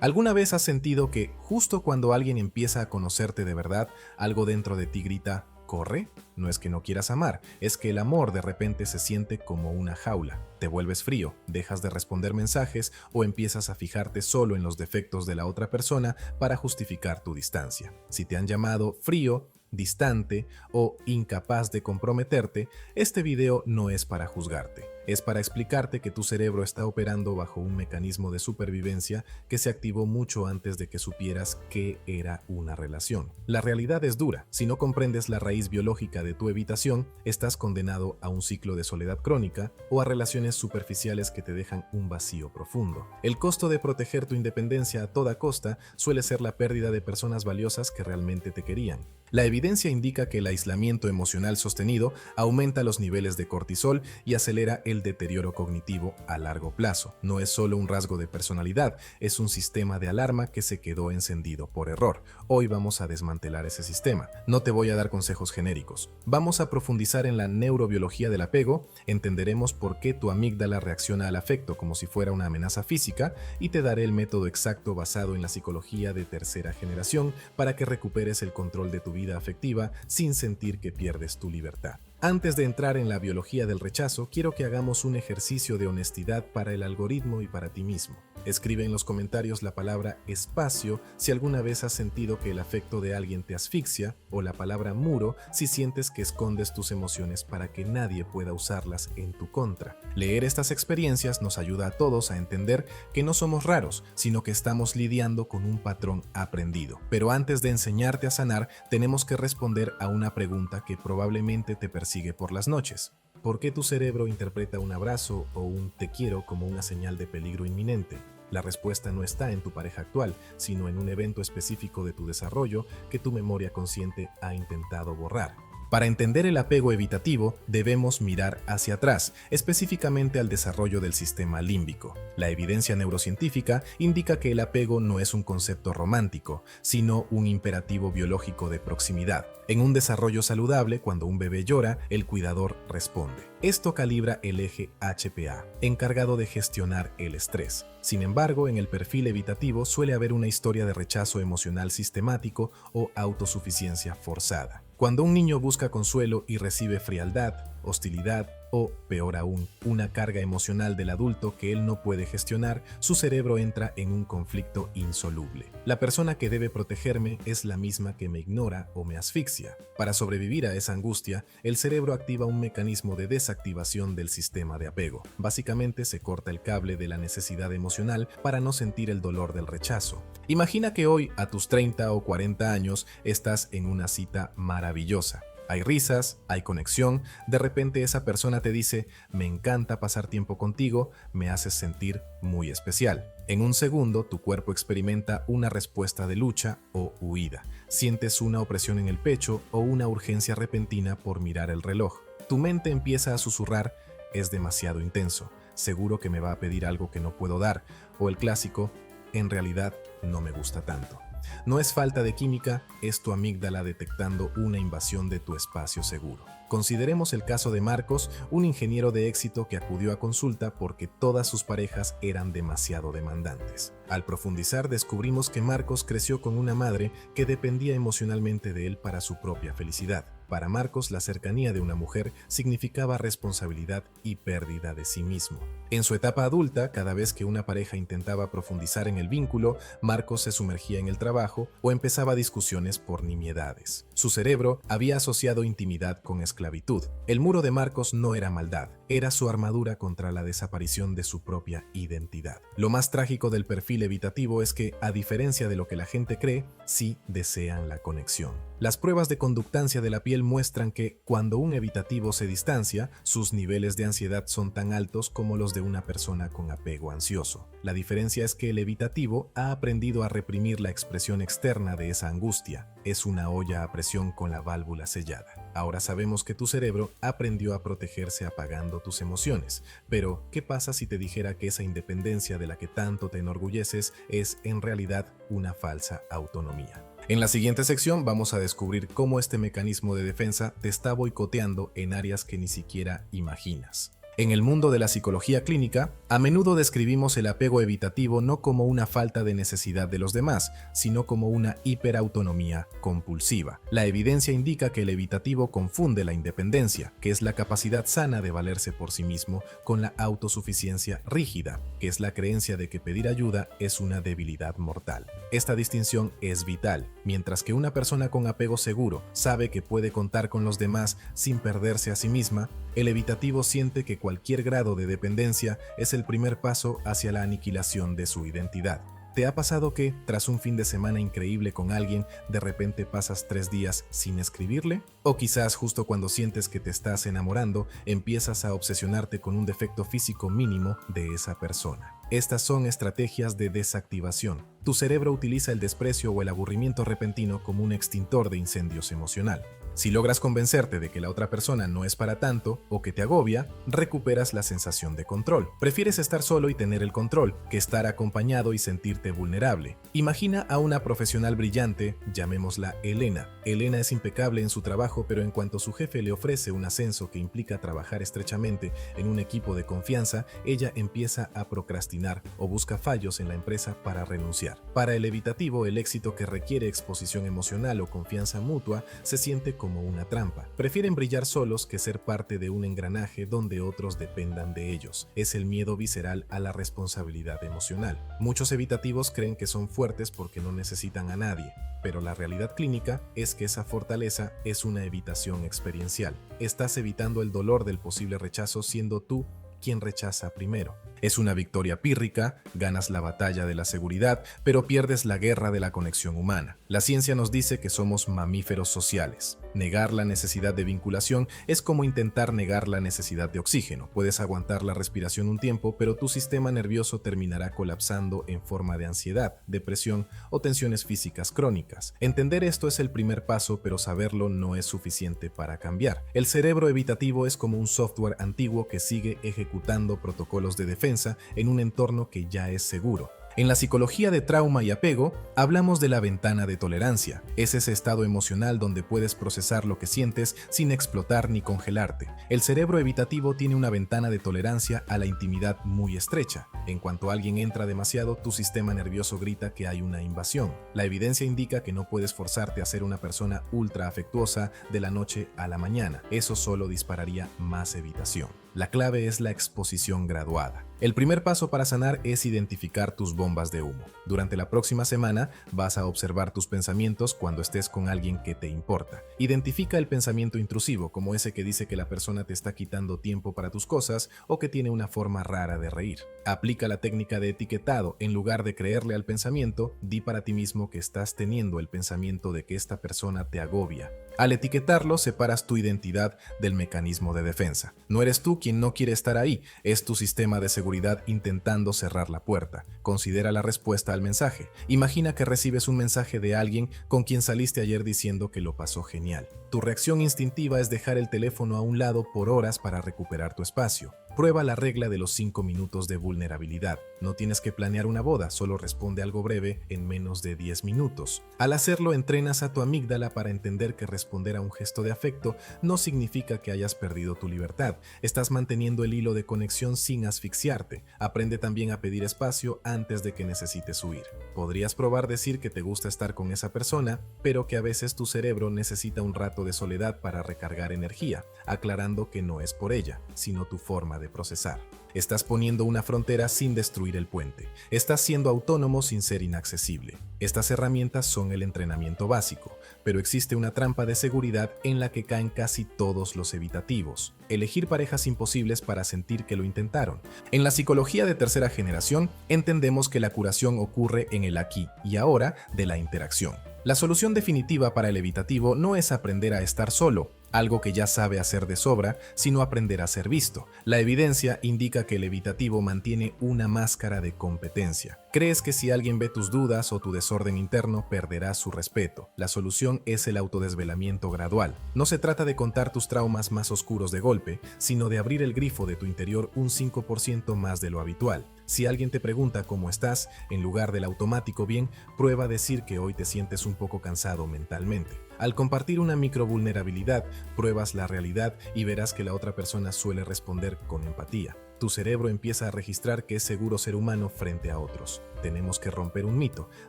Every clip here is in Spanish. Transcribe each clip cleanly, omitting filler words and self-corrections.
¿Alguna vez has sentido que justo cuando alguien empieza a conocerte de verdad, algo dentro de ti grita, corre? No es que no quieras amar, es que el amor de repente se siente como una jaula. Te vuelves frío, dejas de responder mensajes o empiezas a fijarte solo en los defectos de la otra persona para justificar tu distancia. Si te han llamado frío, distante o incapaz de comprometerte, este video no es para juzgarte. Es para explicarte que tu cerebro está operando bajo un mecanismo de supervivencia que se activó mucho antes de que supieras qué era una relación. La realidad es dura. Si no comprendes la raíz biológica de tu evitación, estás condenado a un ciclo de soledad crónica o a relaciones superficiales que te dejan un vacío profundo. El costo de proteger tu independencia a toda costa suele ser la pérdida de personas valiosas que realmente te querían. La evidencia indica que el aislamiento emocional sostenido aumenta los niveles de cortisol y acelera el deterioro cognitivo a largo plazo. No es solo un rasgo de personalidad, es un sistema de alarma que se quedó encendido por error. Hoy vamos a desmantelar ese sistema. No te voy a dar consejos genéricos. Vamos a profundizar en la neurobiología del apego, entenderemos por qué tu amígdala reacciona al afecto como si fuera una amenaza física y te daré el método exacto basado en la psicología de tercera generación para que recuperes el control de tu vida afectiva sin sentir que pierdes tu libertad. Antes de entrar en la biología del rechazo, quiero que hagamos un ejercicio de honestidad para el algoritmo y para ti mismo. Escribe en los comentarios la palabra espacio si alguna vez has sentido que el afecto de alguien te asfixia, o la palabra muro si sientes que escondes tus emociones para que nadie pueda usarlas en tu contra. Leer estas experiencias nos ayuda a todos a entender que no somos raros, sino que estamos lidiando con un patrón aprendido. Pero antes de enseñarte a sanar, tenemos que responder a una pregunta que probablemente te persigue por las noches. ¿Por qué tu cerebro interpreta un abrazo o un te quiero como una señal de peligro inminente? La respuesta no está en tu pareja actual, sino en un evento específico de tu desarrollo que tu memoria consciente ha intentado borrar. Para entender el apego evitativo, debemos mirar hacia atrás, específicamente al desarrollo del sistema límbico. La evidencia neurocientífica indica que el apego no es un concepto romántico, sino un imperativo biológico de proximidad. En un desarrollo saludable, cuando un bebé llora, el cuidador responde. Esto calibra el eje HPA, encargado de gestionar el estrés. Sin embargo, en el perfil evitativo suele haber una historia de rechazo emocional sistemático o autosuficiencia forzada. Cuando un niño busca consuelo y recibe frialdad, hostilidad o, peor aún, una carga emocional del adulto que él no puede gestionar, su cerebro entra en un conflicto insoluble. La persona que debe protegerme es la misma que me ignora o me asfixia. Para sobrevivir a esa angustia, el cerebro activa un mecanismo de desactivación del sistema de apego. Básicamente se corta el cable de la necesidad emocional para no sentir el dolor del rechazo. Imagina que hoy, a tus 30 o 40 años, estás en una cita maravillosa. Hay risas, hay conexión, de repente esa persona te dice, me encanta pasar tiempo contigo, me haces sentir muy especial. En un segundo, tu cuerpo experimenta una respuesta de lucha o huida. Sientes una opresión en el pecho o una urgencia repentina por mirar el reloj. Tu mente empieza a susurrar, es demasiado intenso, seguro que me va a pedir algo que no puedo dar, o el clásico, en realidad no me gusta tanto. No es falta de química, es tu amígdala detectando una invasión de tu espacio seguro. Consideremos el caso de Marcos, un ingeniero de éxito que acudió a consulta porque todas sus parejas eran demasiado demandantes. Al profundizar descubrimos que Marcos creció con una madre que dependía emocionalmente de él para su propia felicidad. Para Marcos, la cercanía de una mujer significaba responsabilidad y pérdida de sí mismo. En su etapa adulta, cada vez que una pareja intentaba profundizar en el vínculo, Marcos se sumergía en el trabajo o empezaba discusiones por nimiedades. Su cerebro había asociado intimidad con esclavitud. El muro de Marcos no era maldad, era su armadura contra la desaparición de su propia identidad. Lo más trágico del perfil evitativo es que, a diferencia de lo que la gente cree, sí desean la conexión. Las pruebas de conductancia de la piel muestran que, cuando un evitativo se distancia, sus niveles de ansiedad son tan altos como los de una persona con apego ansioso. La diferencia es que el evitativo ha aprendido a reprimir la expresión externa de esa angustia. Es una olla a presión con la válvula sellada. Ahora sabemos que tu cerebro aprendió a protegerse apagando tus emociones. Pero, ¿qué pasa si te dijera que esa independencia de la que tanto te enorgulleces es en realidad una falsa autonomía? En la siguiente sección vamos a descubrir cómo este mecanismo de defensa te está boicoteando en áreas que ni siquiera imaginas. En el mundo de la psicología clínica, a menudo describimos el apego evitativo no como una falta de necesidad de los demás, sino como una hiperautonomía compulsiva. La evidencia indica que el evitativo confunde la independencia, que es la capacidad sana de valerse por sí mismo, con la autosuficiencia rígida, que es la creencia de que pedir ayuda es una debilidad mortal. Esta distinción es vital. Mientras que una persona con apego seguro sabe que puede contar con los demás sin perderse a sí misma, el evitativo siente que cualquier grado de dependencia es el primer paso hacia la aniquilación de su identidad. ¿Te ha pasado que, tras un fin de semana increíble con alguien, de repente pasas 3 días sin escribirle? O quizás justo cuando sientes que te estás enamorando, empiezas a obsesionarte con un defecto físico mínimo de esa persona. Estas son estrategias de desactivación. Tu cerebro utiliza el desprecio o el aburrimiento repentino como un extintor de incendios emocional. Si logras convencerte de que la otra persona no es para tanto o que te agobia, recuperas la sensación de control. Prefieres estar solo y tener el control que estar acompañado y sentirte vulnerable. Imagina a una profesional brillante, llamémosla Elena. Elena es impecable en su trabajo, pero en cuanto su jefe le ofrece un ascenso que implica trabajar estrechamente en un equipo de confianza, ella empieza a procrastinar o busca fallos en la empresa para renunciar. Para el evitativo, el éxito que requiere exposición emocional o confianza mutua se siente como una trampa. Prefieren brillar solos que ser parte de un engranaje donde otros dependan de ellos. Es el miedo visceral a la responsabilidad emocional. Muchos evitativos creen que son fuertes porque no necesitan a nadie, pero la realidad clínica es que esa fortaleza es una evitación experiencial. Estás evitando el dolor del posible rechazo siendo tú quien rechaza primero. Es una victoria pírrica, ganas la batalla de la seguridad, pero pierdes la guerra de la conexión humana. La ciencia nos dice que somos mamíferos sociales. Negar la necesidad de vinculación es como intentar negar la necesidad de oxígeno. Puedes aguantar la respiración un tiempo, pero tu sistema nervioso terminará colapsando en forma de ansiedad, depresión o tensiones físicas crónicas. Entender esto es el primer paso, pero saberlo no es suficiente para cambiar. El cerebro evitativo es como un software antiguo que sigue ejecutando protocolos de defensa en un entorno que ya es seguro. En la psicología de trauma y apego, hablamos de la ventana de tolerancia. Es ese estado emocional donde puedes procesar lo que sientes sin explotar ni congelarte. El cerebro evitativo tiene una ventana de tolerancia a la intimidad muy estrecha. En cuanto alguien entra demasiado, tu sistema nervioso grita que hay una invasión. La evidencia indica que no puedes forzarte a ser una persona ultra afectuosa de la noche a la mañana. Eso solo dispararía más evitación. La clave es la exposición graduada. El primer paso para sanar es identificar tus bombas de humo. Durante la próxima semana vas a observar tus pensamientos cuando estés con alguien que te importa. Identifica el pensamiento intrusivo, como ese que dice que la persona te está quitando tiempo para tus cosas o que tiene una forma rara de reír. Aplica la técnica de etiquetado. En lugar de creerle al pensamiento, di para ti mismo que estás teniendo el pensamiento de que esta persona te agobia. Al etiquetarlo, separas tu identidad del mecanismo de defensa. No eres tú quien no quiere estar ahí, es tu sistema de seguridad intentando cerrar la puerta. Considera la respuesta al mensaje. Imagina que recibes un mensaje de alguien con quien saliste ayer diciendo que lo pasó genial. Tu reacción instintiva es dejar el teléfono a un lado por horas para recuperar tu espacio. Prueba la regla de los 5 minutos de vulnerabilidad. No tienes que planear una boda, solo responde algo breve en menos de 10 minutos. Al hacerlo, entrenas a tu amígdala para entender que responder a un gesto de afecto no significa que hayas perdido tu libertad. Estás manteniendo el hilo de conexión sin asfixiarte. Aprende también a pedir espacio antes de que necesites huir. Podrías probar decir que te gusta estar con esa persona, pero que a veces tu cerebro necesita un rato de soledad para recargar energía, aclarando que no es por ella, sino tu forma de procesar. Estás poniendo una frontera sin destruir el puente. Estás siendo autónomo sin ser inaccesible. Estas herramientas son el entrenamiento básico, pero existe una trampa de seguridad en la que caen casi todos los evitativos. Elegir parejas imposibles para sentir que lo intentaron. En la psicología de tercera generación, entendemos que la curación ocurre en el aquí y ahora de la interacción. La solución definitiva para el evitativo no es aprender a estar solo, algo que ya sabe hacer de sobra, sino aprender a ser visto. La evidencia indica que el evitativo mantiene una máscara de competencia. Crees que si alguien ve tus dudas o tu desorden interno, perderá su respeto. La solución es el autodesvelamiento gradual. No se trata de contar tus traumas más oscuros de golpe, sino de abrir el grifo de tu interior un 5% más de lo habitual. Si alguien te pregunta cómo estás, en lugar del automático bien, prueba a decir que hoy te sientes un poco cansado mentalmente. Al compartir una microvulnerabilidad, pruebas la realidad y verás que la otra persona suele responder con empatía. Tu cerebro empieza a registrar que es seguro ser humano frente a otros. Tenemos que romper un mito: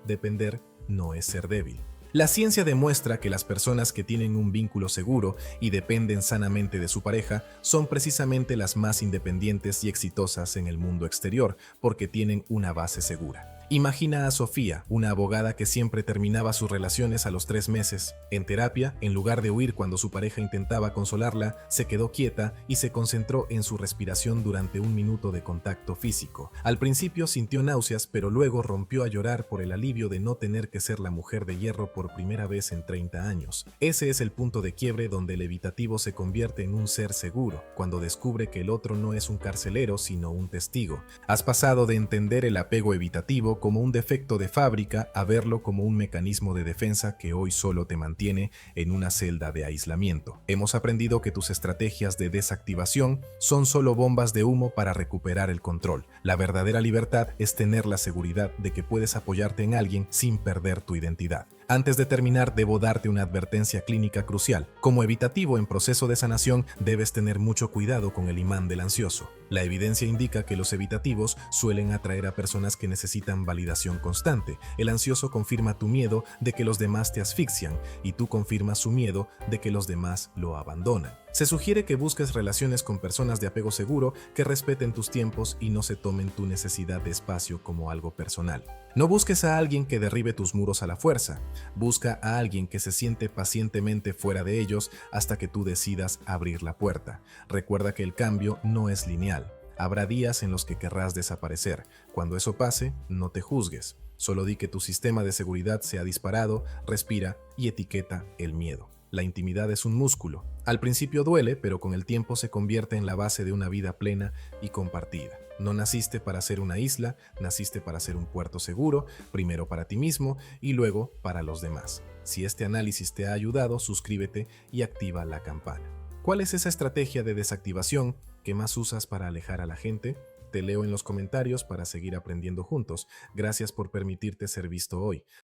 depender no es ser débil. La ciencia demuestra que las personas que tienen un vínculo seguro y dependen sanamente de su pareja son precisamente las más independientes y exitosas en el mundo exterior, porque tienen una base segura. Imagina a Sofía, una abogada que siempre terminaba sus relaciones a los 3 meses. En terapia, en lugar de huir cuando su pareja intentaba consolarla, se quedó quieta y se concentró en su respiración durante un minuto de contacto físico. Al principio sintió náuseas, pero luego rompió a llorar por el alivio de no tener que ser la mujer de hierro por primera vez en 30 años. Ese es el punto de quiebre donde el evitativo se convierte en un ser seguro, cuando descubre que el otro no es un carcelero, sino un testigo. Has pasado de entender el apego evitativo como un defecto de fábrica a verlo como un mecanismo de defensa que hoy solo te mantiene en una celda de aislamiento. Hemos aprendido que tus estrategias de desactivación son solo bombas de humo para recuperar el control. La verdadera libertad es tener la seguridad de que puedes apoyarte en alguien sin perder tu identidad. Antes de terminar, debo darte una advertencia clínica crucial. Como evitativo en proceso de sanación, debes tener mucho cuidado con el imán del ansioso. La evidencia indica que los evitativos suelen atraer a personas que necesitan validación constante. El ansioso confirma tu miedo de que los demás te asfixian y tú confirmas su miedo de que los demás lo abandonan. Se sugiere que busques relaciones con personas de apego seguro que respeten tus tiempos y no se tomen tu necesidad de espacio como algo personal. No busques a alguien que derribe tus muros a la fuerza. Busca a alguien que se siente pacientemente fuera de ellos hasta que tú decidas abrir la puerta. Recuerda que el cambio no es lineal. Habrá días en los que querrás desaparecer. Cuando eso pase, no te juzgues. Solo di que tu sistema de seguridad se ha disparado, respira y etiqueta el miedo. La intimidad es un músculo. Al principio duele, pero con el tiempo se convierte en la base de una vida plena y compartida. No naciste para ser una isla, naciste para ser un puerto seguro, primero para ti mismo y luego para los demás. Si este análisis te ha ayudado, suscríbete y activa la campana. ¿Cuál es esa estrategia de desactivación que más usas para alejar a la gente? Te leo en los comentarios para seguir aprendiendo juntos. Gracias por permitirte ser visto hoy.